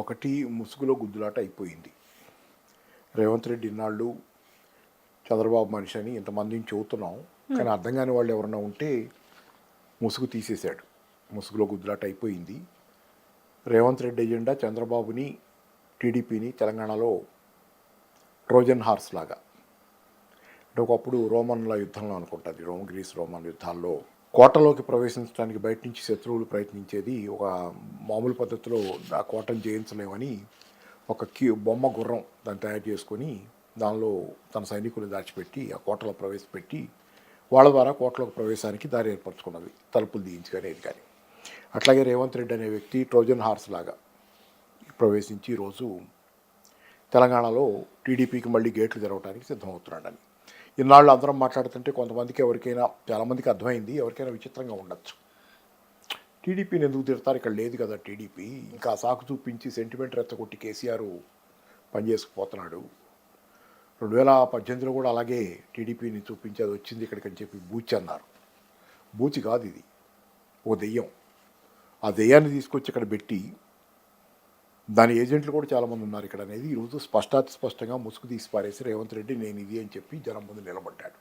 ఒకటి ముసుగులో గుద్దులాట అయిపోయింది. రేవంత్ రెడ్డి ఇన్నాళ్ళు చంద్రబాబు మనిషి అని ఇంతమందిని చెబుతున్నాం, కానీ అర్థం కాని వాళ్ళు ఎవరన్నా ఉంటే ముసుగు తీసేశాడు. ముసుగులో గుద్దులాట అయిపోయింది. రేవంత్ రెడ్డి ఎజెండా చంద్రబాబుని, టీడీపీని తెలంగాణలో ట్రోజన్ హార్స్ లాగా, అంటే ఒకప్పుడు రోమన్ల యుద్ధంలో అనుకుంటుంది, గ్రీస్ రోమన్ యుద్ధాల్లో కోటలోకి ప్రవేశించడానికి బయట నుంచి శత్రువులు ప్రయత్నించేది ఒక మామూలు పద్ధతిలో ఆ కోటను జయించలేమని ఒక బొమ్మ గుర్రం దాన్ని తయారు చేసుకొని దానిలో తన సైనికులు దాచిపెట్టి ఆ కోటలో ప్రవేశపెట్టి వాళ్ళ ద్వారా కోటలోకి ప్రవేశానికి దారి ఏర్పరచుకున్నది, తలుపులు దించుకునేది. కానీ అట్లాగే రేవంత్ రెడ్డి అనే వ్యక్తి ట్రోజన్ హార్స్ లాగా ప్రవేశించి ఈరోజు తెలంగాణలో టీడీపీకి మళ్ళీ గేట్లు తెరవడానికి సిద్ధమవుతున్నాడని ఇన్నాళ్ళు అందరం మాట్లాడుతుంటే కొంతమందికి ఎవరికైనా, చాలామందికి అర్థమైంది, ఎవరికైనా విచిత్రంగా ఉండొచ్చు. టీడీపీని ఎందుకు తిడతారు, ఇక్కడ లేదు కదా టీడీపీ, ఇంకా సాకు చూపించి సెంటిమెంట్ రెచ్చగొట్టి కేసీఆర్ పనిచేసుకుపోతున్నాడు. 2018లో కూడా అలాగే టీడీపీని చూపించి అది వచ్చింది ఇక్కడికి అని చెప్పి బూచి అన్నారు. బూచి కాదు, ఇది ఓ దెయ్యం. ఆ దెయ్యాన్ని తీసుకొచ్చి ఇక్కడ పెట్టి దాని ఏజెంట్లు కూడా చాలామంది ఉన్నారు ఇక్కడ అనేది ఈరోజు స్పష్టంగా ముసుగు తీసి పారేసి రేవంత్ రెడ్డి నేను ఇది అని చెప్పి జనం ముందు నిలబడ్డాడు.